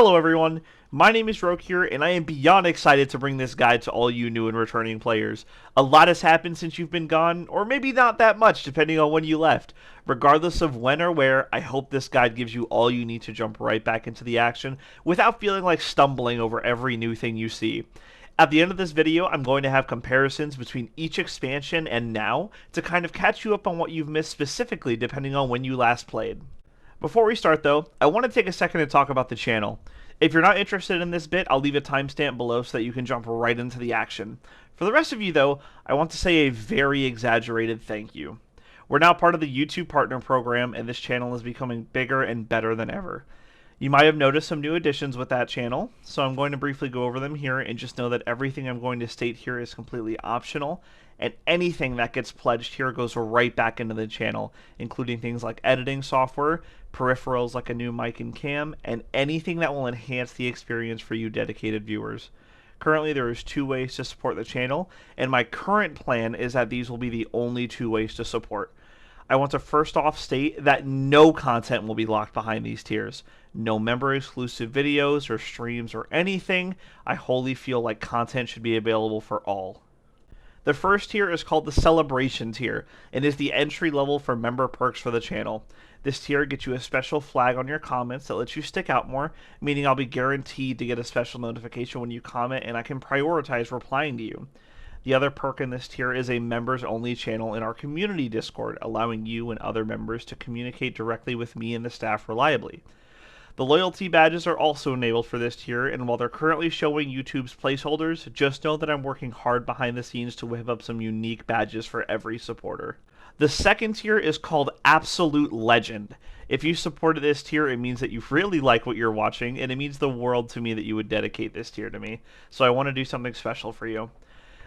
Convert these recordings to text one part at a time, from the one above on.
Hello everyone, my name is Roke here, and I am beyond excited to bring this guide to all you new and returning players. A lot has happened since you've been gone, or maybe not that much depending on when you left. Regardless of when or where, I hope this guide gives you all you need to jump right back into the action without feeling like stumbling over every new thing you see. At the end of this video, I'm going to have comparisons between each expansion and now to kind of catch you up on what you've missed specifically depending on when you last played. Before we start though, I want to take a second to talk about the channel. If you're not interested in this bit, I'll leave a timestamp below so that you can jump right into the action. For the rest of you though, I want to say a very exaggerated thank you. We're now part of the YouTube Partner Program, and this channel is becoming bigger and better than ever. You might have noticed some new additions with that channel, so I'm going to briefly go over them here, and just know that everything I'm going to state here is completely optional, and anything that gets pledged here goes right back into the channel, including things like editing software, peripherals like a new mic and cam, and anything that will enhance the experience for you dedicated viewers. Currently there is 2 ways to support the channel, and my current plan is that these will be the only 2 ways to support. I want to first off state that no content will be locked behind these tiers. No member exclusive videos or streams or anything. I wholly feel like content should be available for all. The first tier is called the Celebration tier, and is the entry level for member perks for the channel. This tier gets you a special flag on your comments that lets you stick out more, meaning I'll be guaranteed to get a special notification when you comment, and I can prioritize replying to you. The other perk in this tier is a members-only channel in our community Discord, allowing you and other members to communicate directly with me and the staff reliably. The loyalty badges are also enabled for this tier, and while they're currently showing YouTube's placeholders, just know that I'm working hard behind the scenes to whip up some unique badges for every supporter. The second tier is called Absolute Legend. If you supported this tier, it means that you really like what you're watching, and it means the world to me that you would dedicate this tier to me, so I want to do something special for you.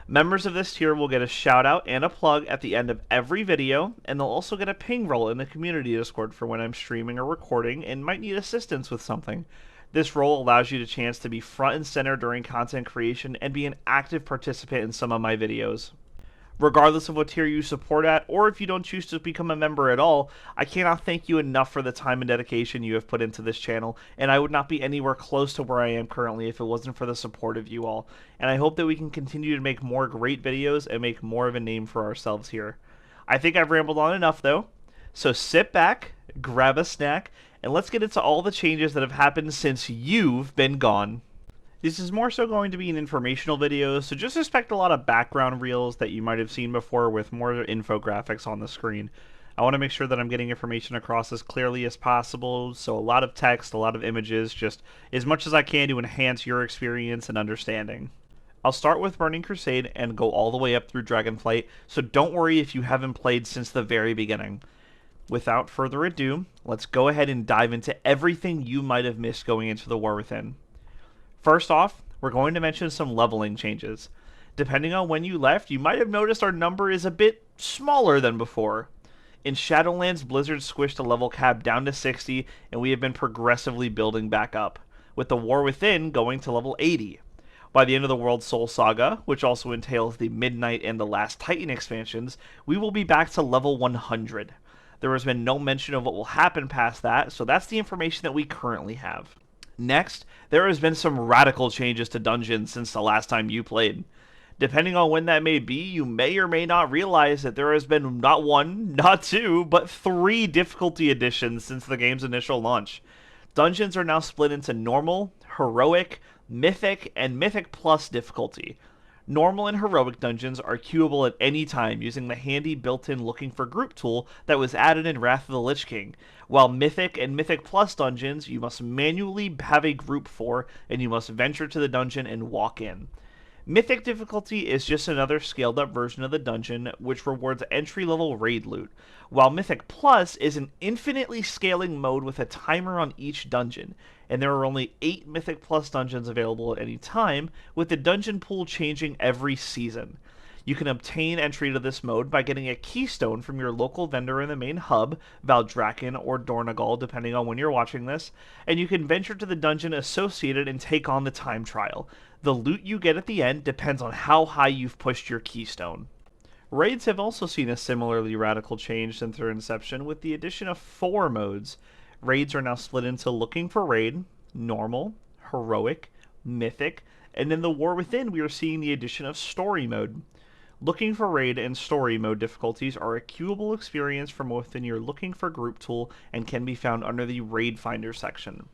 Members of this tier will get a shout out and a plug at the end of every video, and they'll also get a ping roll in the community Discord for when I'm streaming or recording and might need assistance with something. This role allows you the chance to be front and center during content creation and be an active participant in some of my videos. Regardless of what tier you support at, or if you don't choose to become a member at all, I cannot thank you enough for the time and dedication you have put into this channel, and I would not be anywhere close to where I am currently if it wasn't for the support of you all, and I hope that we can continue to make more great videos and make more of a name for ourselves here. I think I've rambled on enough though, so sit back, grab a snack, and let's get into all the changes that have happened since you've been gone. This is more so going to be an informational video, so just expect a lot of background reels that you might have seen before with more infographics on the screen. I want to make sure that I'm getting information across as clearly as possible, so a lot of text, a lot of images, just as much as I can to enhance your experience and understanding. I'll start with Burning Crusade and go all the way up through Dragonflight, so don't worry if you haven't played since the very beginning. Without further ado, let's go ahead and dive into everything you might have missed going into the War Within. First off, we're going to mention some leveling changes. Depending on when you left, you might have noticed our number is a bit smaller than before. In Shadowlands, Blizzard squished the level cap down to 60, and we have been progressively building back up, with the War Within going to level 80. By the end of the World Soul Saga, which also entails the Midnight and the Last Titan expansions, we will be back to level 100. There has been no mention of what will happen past that, so that's the information that we currently have. Next, there has been some radical changes to dungeons since the last time you played. Depending on when that may be, you may or may not realize that there has been not 1, not 2, but 3 difficulty additions since the game's initial launch. Dungeons are now split into normal, heroic, mythic, and mythic plus difficulty. Normal and heroic dungeons are queuable at any time using the handy built-in looking for group tool that was added in Wrath of the Lich King, while mythic and mythic plus dungeons you must manually have a group for, and you must venture to the dungeon and walk in. Mythic difficulty is just another scaled up version of the dungeon which rewards entry-level raid loot, while Mythic Plus is an infinitely scaling mode with a timer on each dungeon, and there are only 8 Mythic Plus dungeons available at any time, with the dungeon pool changing every season. You can obtain entry to this mode by getting a keystone from your local vendor in the main hub, Valdrakken or Dornagal depending on when you're watching this, and you can venture to the dungeon associated and take on the time trial. The loot you get at the end depends on how high you've pushed your keystone. Raids have also seen a similarly radical change since their inception with the addition of 4 modes. Raids are now split into Looking for Raid, Normal, heroic, mythic, and in the War Within we are seeing the addition of story mode. Looking for raid and story mode difficulties are a queuable experience from within your Looking for Group tool and can be found under the Raid Finder section.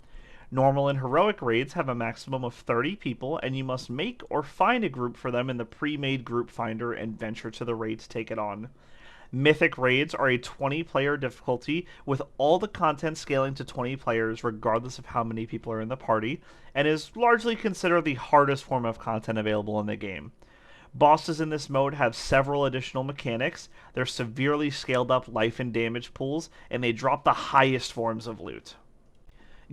Normal and heroic raids have a maximum of 30 people, and you must make or find a group for them in the pre-made group finder and venture to the raid to take it on. Mythic raids are a 20-player difficulty, with all the content scaling to 20 players regardless of how many people are in the party, and is largely considered the hardest form of content available in the game. Bosses in this mode have several additional mechanics, they're severely scaled up life and damage pools, and they drop the highest forms of loot.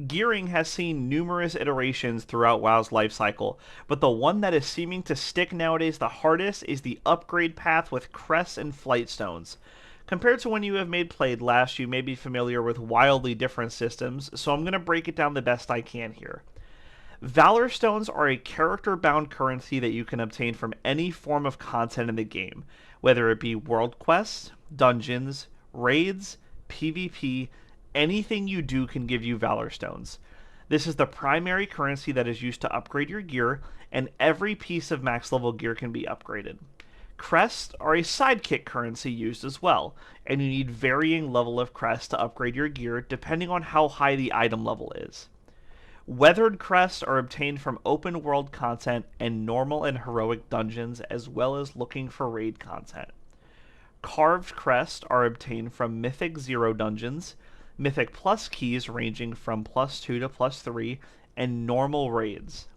Gearing has seen numerous iterations throughout WoW's lifecycle, but the one that is seeming to stick nowadays the hardest is the upgrade path with crests and flight stones. Compared to when you have played last, you may be familiar with wildly different systems, so I'm going to break it down the best I can here. Valor Stones are a character-bound currency that you can obtain from any form of content in the game, whether it be world quests, dungeons, raids, PvP. Anything you do can give you Valor Stones. This is the primary currency that is used to upgrade your gear, and every piece of max level gear can be upgraded. Crests are a sidekick currency used as well, and you need varying level of crests to upgrade your gear depending on how high the item level is. Weathered crests are obtained from open world content and normal and heroic dungeons, as well as looking for raid content. Carved crests are obtained from Mythic 0 dungeons, Mythic Plus keys ranging from +2 to +3, and normal raids.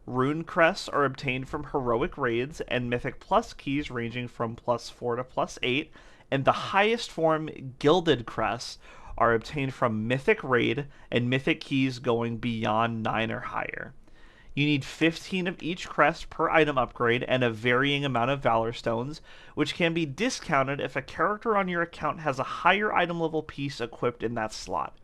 Rune crests are obtained from heroic raids, and Mythic Plus keys ranging from +4 to +8, and the highest form gilded crests are obtained from Mythic raid and Mythic keys going beyond 9 or higher. You need 15 of each crest per item upgrade and a varying amount of Valor Stones, which can be discounted if a character on your account has a higher item level piece equipped in that slot.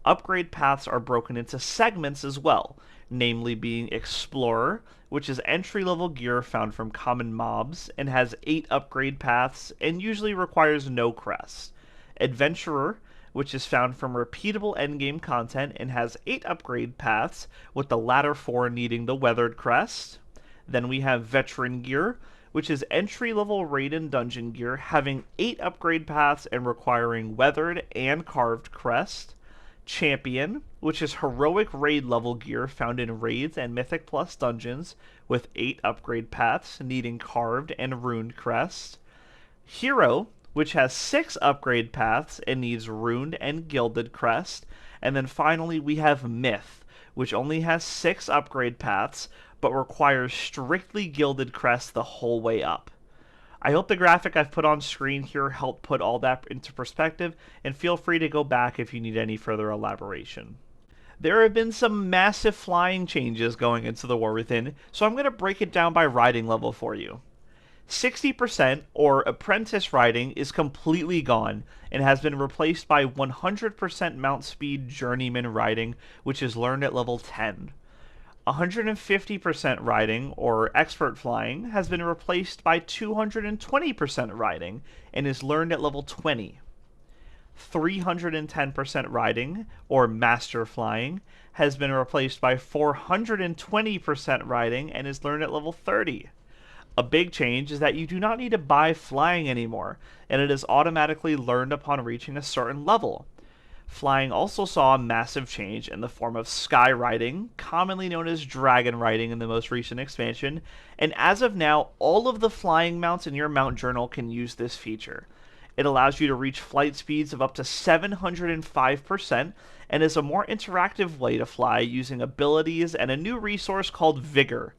Upgrade paths are broken into segments as well, namely being Explorer, which is entry-level gear found from common mobs and has 8 upgrade paths and usually requires no crest. Adventurer, which is found from repeatable endgame content and has 8 upgrade paths, with the latter 4 needing the weathered crest. Then we have Veteran Gear, which is entry-level raid and dungeon gear, having 8 upgrade paths and requiring weathered and carved crest. Champion, which is heroic raid level gear found in raids and Mythic Plus dungeons, with 8 upgrade paths needing carved and runed crest. Hero, which has 6 upgrade paths and needs runed and gilded crest. And then finally we have Myth, which only has 6 upgrade paths, but requires strictly gilded crest the whole way up. I hope the graphic I've put on screen here helped put all that into perspective, and feel free to go back if you need any further elaboration. There have been some massive flying changes going into the War Within, so I'm going to break it down by riding level for you. 60% or apprentice riding is completely gone and has been replaced by 100% mount speed journeyman riding, which is learned at level 10. 150% riding or expert flying has been replaced by 220% riding and is learned at level 20. 310% riding or master flying has been replaced by 420% riding and is learned at level 30. A big change is that you do not need to buy flying anymore, and it is automatically learned upon reaching a certain level. Flying also saw a massive change in the form of sky riding, commonly known as dragon riding in the most recent expansion, and as of now, all of the flying mounts in your mount journal can use this feature. It allows you to reach flight speeds of up to 705% and is a more interactive way to fly using abilities and a new resource called Vigor.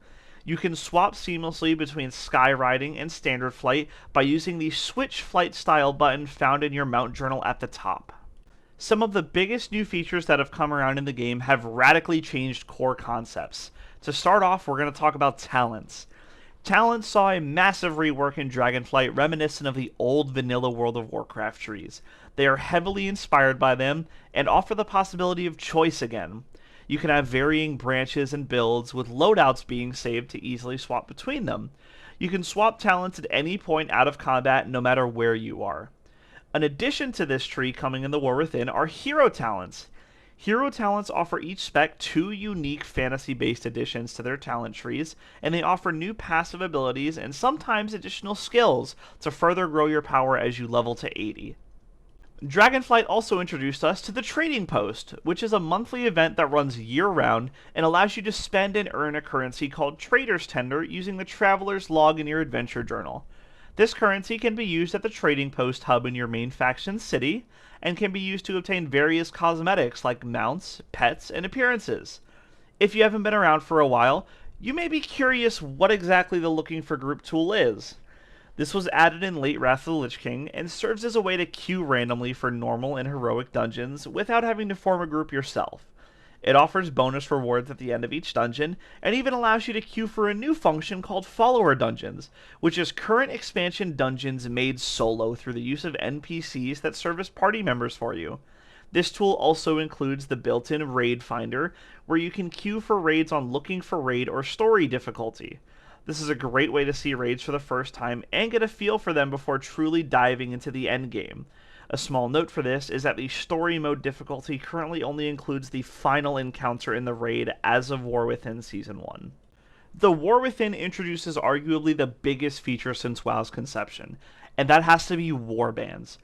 You can swap seamlessly between sky riding and standard flight by using the switch flight style button found in your mount journal at the top. Some of the biggest new features that have come around in the game have radically changed core concepts. To start off, we're going to talk about talents. Talents saw a massive rework in Dragonflight reminiscent of the old vanilla World of Warcraft trees. They are heavily inspired by them and offer the possibility of choice again. You can have varying branches and builds, with loadouts being saved to easily swap between them. You can swap talents at any point out of combat, no matter where you are. An addition to this tree coming in the War Within are hero talents. Hero talents offer each spec 2 unique fantasy-based additions to their talent trees, and they offer new passive abilities and sometimes additional skills to further grow your power as you level to 80. Dragonflight also introduced us to the Trading Post, which is a monthly event that runs year-round and allows you to spend and earn a currency called Trader's Tender using the Traveler's Log in your adventure journal. This currency can be used at the Trading Post hub in your main faction city, and can be used to obtain various cosmetics like mounts, pets, and appearances. If you haven't been around for a while, you may be curious what exactly the Looking for Group tool is. This was added in late Wrath of the Lich King, and serves as a way to queue randomly for normal and heroic dungeons without having to form a group yourself. It offers bonus rewards at the end of each dungeon, and even allows you to queue for a new function called Follower Dungeons, which is current expansion dungeons made solo through the use of NPCs that serve as party members for you. This tool also includes the built-in Raid Finder, where you can queue for raids on Looking for Raid or Story difficulty. This is a great way to see raids for the first time and get a feel for them before truly diving into the endgame. A small note for this is that the story mode difficulty currently only includes the final encounter in the raid as of Warwithin Season 1. The Warwithin introduces arguably the biggest feature since WoW's conception, and that has to be Warbands.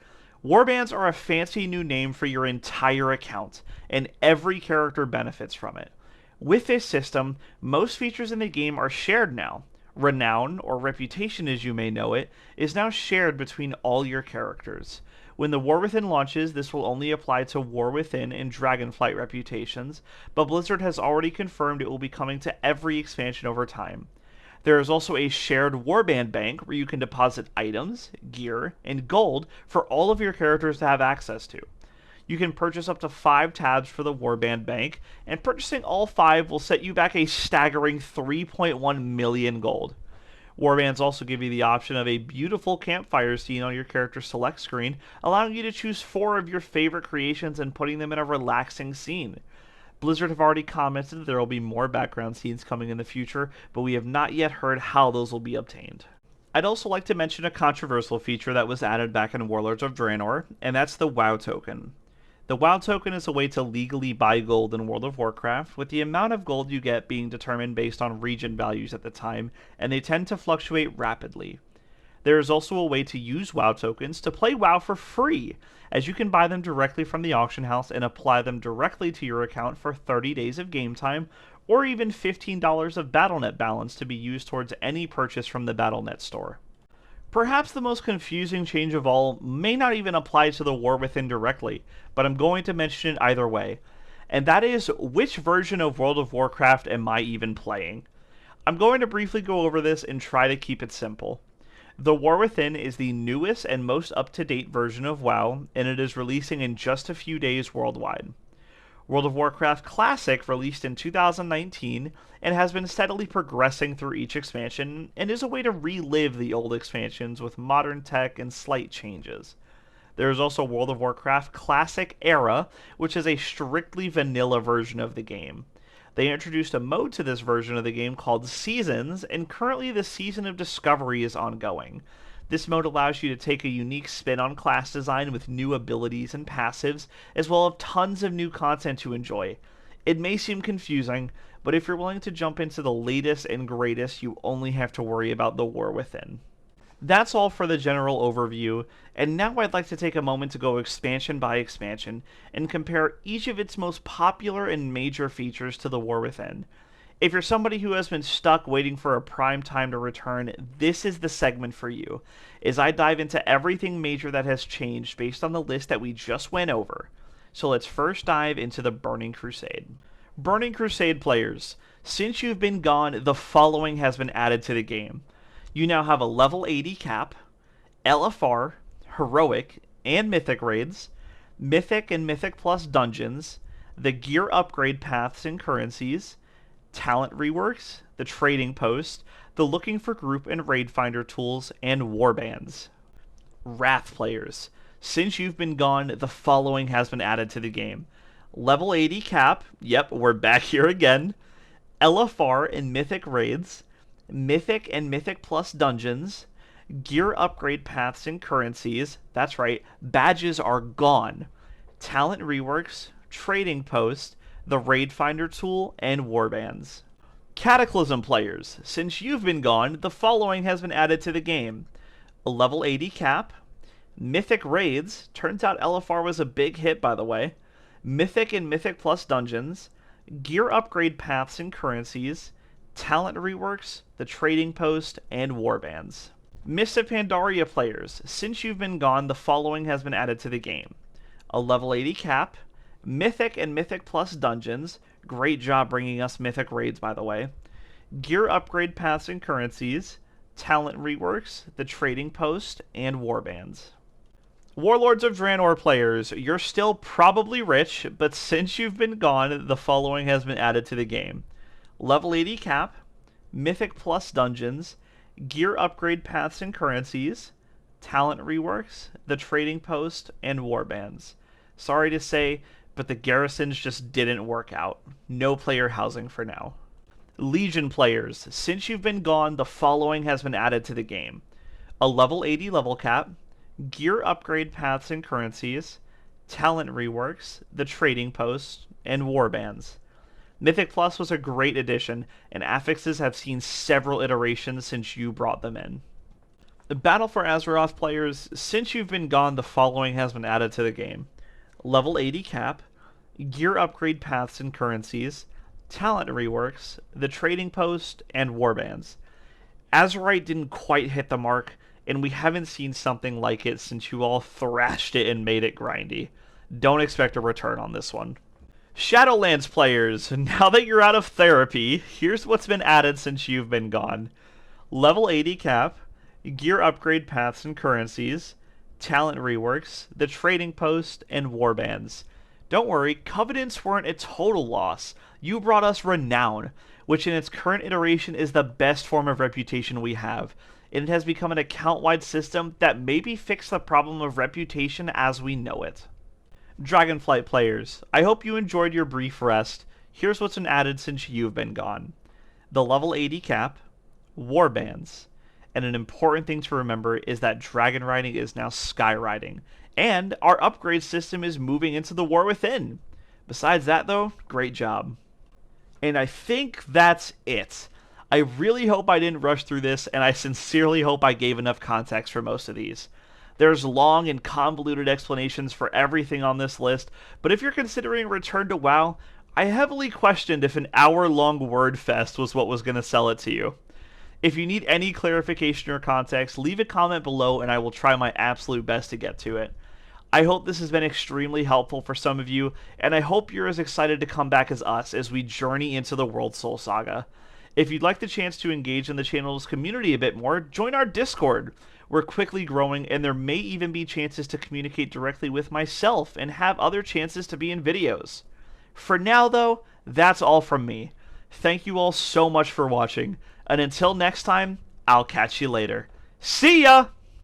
Warbands are a fancy new name for your entire account, and every character benefits from it. With this system, most features in the game are shared now. Renown, or Reputation as you may know it, is now shared between all your characters. When the Warwithin launches, this will only apply to Warwithin and Dragonflight reputations, but Blizzard has already confirmed it will be coming to every expansion over time. There is also a shared Warband bank where you can deposit items, gear, and gold for all of your characters to have access to. You can purchase up to 5 tabs for the Warband bank, and purchasing all 5 will set you back a staggering 3.1 million gold. Warbands also give you the option of a beautiful campfire scene on your character's select screen, allowing you to choose 4 of your favorite creations and putting them in a relaxing scene. Blizzard have already commented that there will be more background scenes coming in the future, but we have not yet heard how those will be obtained. I'd also like to mention a controversial feature that was added back in Warlords of Draenor, and that's the WoW token. The WoW token is a way to legally buy gold in World of Warcraft, with the amount of gold you get being determined based on region values at the time, and they tend to fluctuate rapidly. There is also a way to use WoW tokens to play WoW for free, as you can buy them directly from the auction house and apply them directly to your account for 30 days of game time, or even $15 of Battle.net balance to be used towards any purchase from the Battle.net store. Perhaps the most confusing change of all may not even apply to the Warwithin directly, but I'm going to mention it either way, and that is, which version of World of Warcraft am I even playing? I'm going to briefly go over this and try to keep it simple. The Warwithin is the newest and most up-to-date version of WoW, and it is releasing in just a few days worldwide. World of Warcraft Classic released in 2019 and has been steadily progressing through each expansion, and is a way to relive the old expansions with modern tech and slight changes. There is also World of Warcraft Classic Era, which is a strictly vanilla version of the game. They introduced a mode to this version of the game called Seasons, and currently the Season of Discovery is ongoing. This mode allows you to take a unique spin on class design with new abilities and passives, as well as tons of new content to enjoy. It may seem confusing, but if you're willing to jump into the latest and greatest, you only have to worry about the Warwithin. That's all for the general overview, and now I'd like to take a moment to go expansion by expansion, and compare each of its most popular and major features to the Warwithin. If you're somebody who has been stuck waiting for a prime time to return, this is the segment for you, as I dive into everything major that has changed based on the list that we just went over. So let's first dive into the Burning Crusade. Burning Crusade players, since you've been gone, the following has been added to the game. You now have a level 80 cap, LFR, Heroic, and Mythic raids, Mythic and Mythic Plus dungeons, the gear upgrade paths and currencies, talent reworks, the trading post, the looking for group and raid finder tools, and warbands. Wrath players, since you've been gone, the following has been added to the game. Level 80 cap, yep, we're back here again, LFR and Mythic raids, Mythic and Mythic Plus dungeons, gear upgrade paths and currencies, that's right, badges are gone, talent reworks, trading post, the raid finder tool, and warbands. Cataclysm players, since you've been gone, the following has been added to the game. A level 80 cap, mythic raids, turns out LFR was a big hit by the way, mythic and mythic plus dungeons, gear upgrade paths and currencies, talent reworks, the trading post, and warbands. Mists of Pandaria players, since you've been gone, the following has been added to the game. A level 80 cap, mythic and mythic plus dungeons, great job bringing us mythic raids by the way, gear upgrade paths and currencies, talent reworks, the trading post, and warbands. Warlords of Draenor players, you're still probably rich, but since you've been gone, the following has been added to the game. Level 80 cap, mythic plus dungeons, gear upgrade paths and currencies, talent reworks, the trading post, and warbands. Sorry to say, but the garrisons just didn't work out. No player housing for now. Legion players, since you've been gone, the following has been added to the game. A level 80 level cap, gear upgrade paths and currencies, talent reworks, the trading post, and warbands. Mythic Plus was a great addition, and affixes have seen several iterations since you brought them in. The Battle for Azeroth players, since you've been gone, the following has been added to the game. Level 80 cap, gear upgrade paths and currencies, talent reworks, the trading post, and warbands. Azerite didn't quite hit the mark, and we haven't seen something like it since you all thrashed it and made it grindy. Don't expect a return on this one. Shadowlands players, now that you're out of therapy, here's what's been added since you've been gone. Level 80 cap, gear upgrade paths and currencies, talent reworks, the trading post, and warbands. Don't worry, Covenants weren't a total loss. You brought us Renown, which in its current iteration is the best form of reputation we have, and it has become an account-wide system that maybe fixed the problem of reputation as we know it. Dragonflight players, I hope you enjoyed your brief rest. Here's what's been added since you've been gone. The level 80 cap, warbands, and an important thing to remember is that dragon riding is now sky riding, and our upgrade system is moving into the War Within. Besides that though, great job. And I think that's it. I really hope I didn't rush through this, and I sincerely hope I gave enough context for most of these. There's long and convoluted explanations for everything on this list, but if you're considering return to WoW, I heavily questioned if an hour-long word fest was what was going to sell it to you. If you need any clarification or context, leave a comment below and I will try my absolute best to get to it. I hope this has been extremely helpful for some of you, and I hope you're as excited to come back as us as we journey into the World Soul Saga. If you'd like the chance to engage in the channel's community a bit more, join our Discord. We're quickly growing, and there may even be chances to communicate directly with myself and have other chances to be in videos. For now, though, that's all from me. Thank you all so much for watching, and until next time, I'll catch you later. See ya!